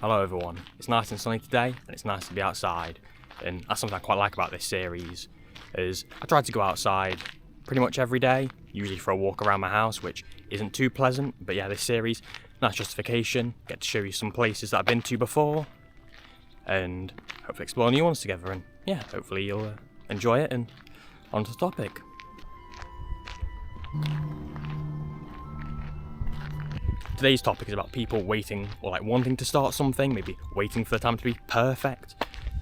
Hello everyone, it's nice and sunny today and it's nice to be outside, and that's something I quite like about this series, is I try to go outside pretty much every day, usually for a walk around my house, which isn't too pleasant, but yeah, this series, nice justification, get to show you some places that I've been to before, and hopefully explore new ones together, and yeah, hopefully you'll enjoy it, and on to the topic. Today's topic is about people waiting or wanting to start something, maybe waiting for the time to be perfect.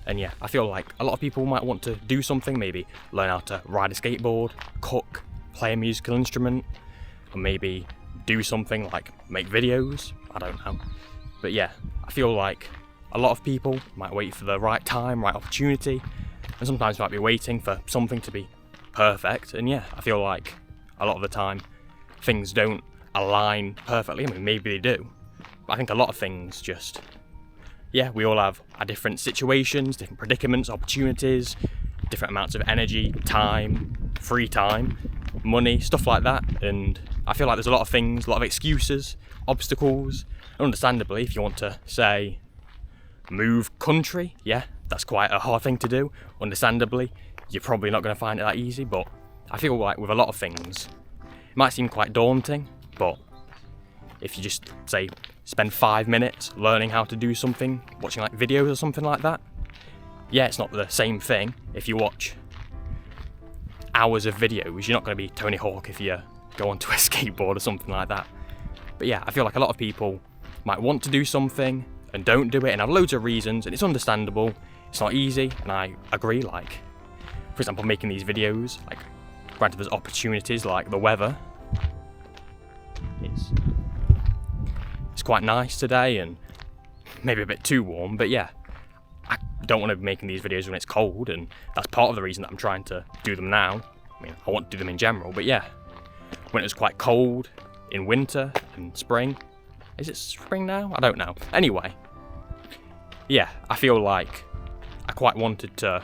And yeah, I feel like a lot of people might want to do something, maybe learn how to ride a skateboard, cook, play a musical instrument, or maybe do something like make videos, I don't know. But yeah, I feel like a lot of people might wait for the right time, right opportunity, and sometimes might be waiting for something to be perfect. And yeah, I feel like a lot of the time things don't align perfectly. I mean, maybe they do, but I think a lot of things just, yeah, we all have our different situations, different predicaments, opportunities, different amounts of energy, time, free time, money, stuff like that. And I feel like there's a lot of things, a lot of excuses, obstacles. And understandably, if you want to say move country, yeah, that's quite a hard thing to do. Understandably, you're probably not going to find it that easy, but I feel like with a lot of things, it might seem quite daunting. But if you just, say, spend 5 minutes learning how to do something, watching like videos or something like that, yeah, it's not the same thing. If you watch hours of videos, you're not going to be Tony Hawk if you go onto a skateboard or something like that. But yeah, I feel like a lot of people might want to do something and don't do it and have loads of reasons, and it's understandable. It's not easy, and I agree. Like, for example, making these videos, like, granted there's opportunities like the weather. It's quite nice today and maybe a bit too warm, but yeah, I don't want to be making these videos when it's cold, and that's part of the reason that I'm trying to do them now. I mean, I want to do them in general, but yeah, when it was quite cold in winter and spring. Is it spring now? I don't know. Anyway, yeah, I feel like I quite wanted to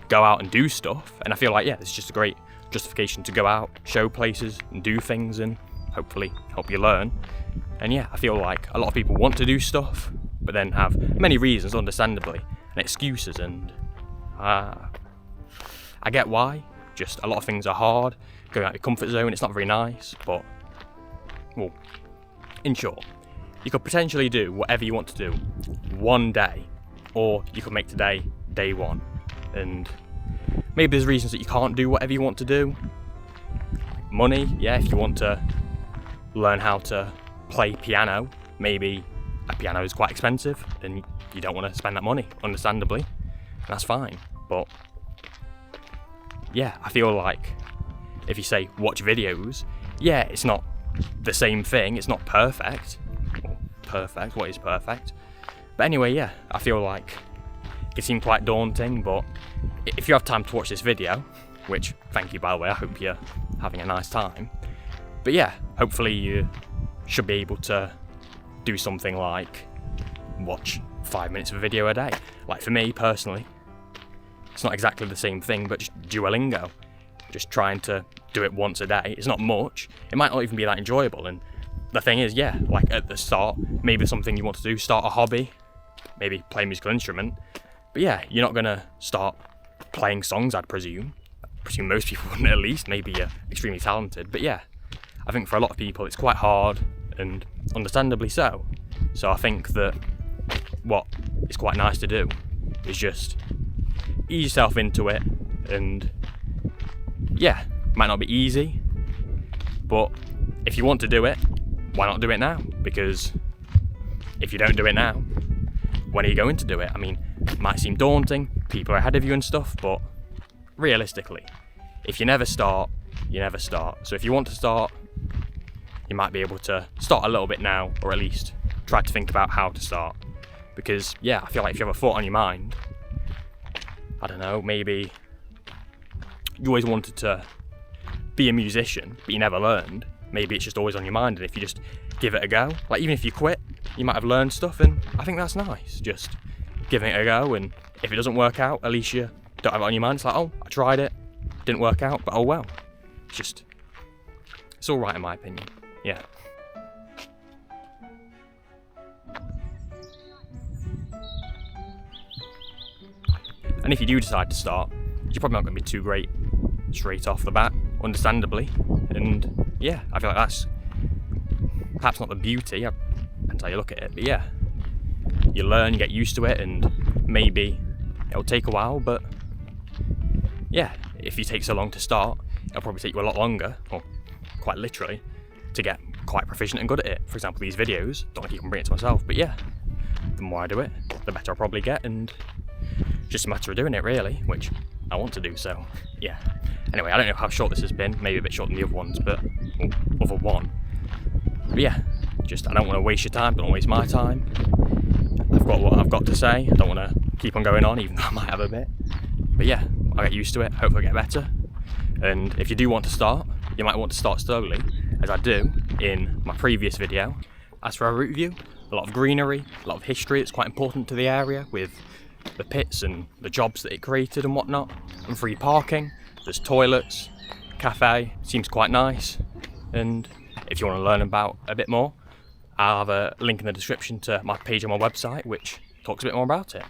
go out and do stuff, and I feel like, yeah, this is just a great justification to go out, show places and do things and hopefully help you learn. And yeah, I feel like a lot of people want to do stuff, but then have many reasons, understandably, and excuses, and I get why. Just a lot of things are hard. Going out your comfort zone, it's not very nice, but, well, in short, you could potentially do whatever you want to do one day, or you could make today day one. And maybe there's reasons that you can't do whatever you want to do. Money, yeah, if you want to learn how to play piano, maybe a piano is quite expensive and you don't want to spend that money, understandably, and that's fine. But yeah, I feel like if you say watch videos, yeah, it's not the same thing, it's not perfect. Well, perfect, what is perfect? But anyway, yeah, I feel like it seemed quite daunting, but if you have time to watch this video, which, thank you by the way, I hope you're having a nice time. But yeah, hopefully you should be able to do something like watch 5 minutes of a video a day. Like for me personally, it's not exactly the same thing, but just Duolingo. Just trying to do it once a day. It's not much. It might not even be that enjoyable. And the thing is, yeah, like at the start, maybe something you want to do, start a hobby, maybe play a musical instrument. But yeah, you're not gonna start playing songs, I'd presume. I presume most people wouldn't, at least. Maybe you're extremely talented. But yeah, I think for a lot of people it's quite hard, and understandably so. So I think that what is quite nice to do is just ease yourself into it, and yeah, it might not be easy, but if you want to do it, why not do it now? Because if you don't do it now, when are you going to do it? I mean, it might seem daunting, people are ahead of you and stuff, but realistically, if you never start, you never start. So if you want to start, you might be able to start a little bit now, or at least try to think about how to start. Because yeah, I feel like if you have a thought on your mind, I don't know, maybe you always wanted to be a musician, but you never learned. Maybe it's just always on your mind, and if you just give it a go, like even if you quit, you might have learned stuff, and I think that's nice, just giving it a go, and if it doesn't work out, at least you don't have it on your mind. It's like, oh, I tried it, didn't work out, but oh well. It's all right in my opinion. Yeah. And if you do decide to start, you're probably not going to be too great straight off the bat, understandably. And yeah, I feel like that's perhaps not the beauty, depends how you look at it, but yeah, you learn, you get used to it, and maybe it'll take a while, but yeah, if you take so long to start, it'll probably take you a lot longer, or quite literally, to get quite proficient and good at it. For example, these videos, don't know if you can bring it to myself, but yeah, the more I do it, the better I'll probably get, and just a matter of doing it really, which I want to do, so yeah. Anyway, I don't know how short this has been, maybe a bit shorter than the other ones, but other one. But yeah, I don't want to waste your time, don't waste my time. I've got what I've got to say, I don't want to keep on going on, even though I might have a bit. But yeah, I'll get used to it, hopefully I'll get better. And if you do want to start, you might want to start slowly, as I do in my previous video. As for our route view, a lot of greenery, a lot of history, it's quite important to the area, with the pits and the jobs that it created and whatnot, and free parking, there's toilets, cafe, seems quite nice. And if you want to learn about a bit more, I'll have a link in the description to my page on my website which talks a bit more about it.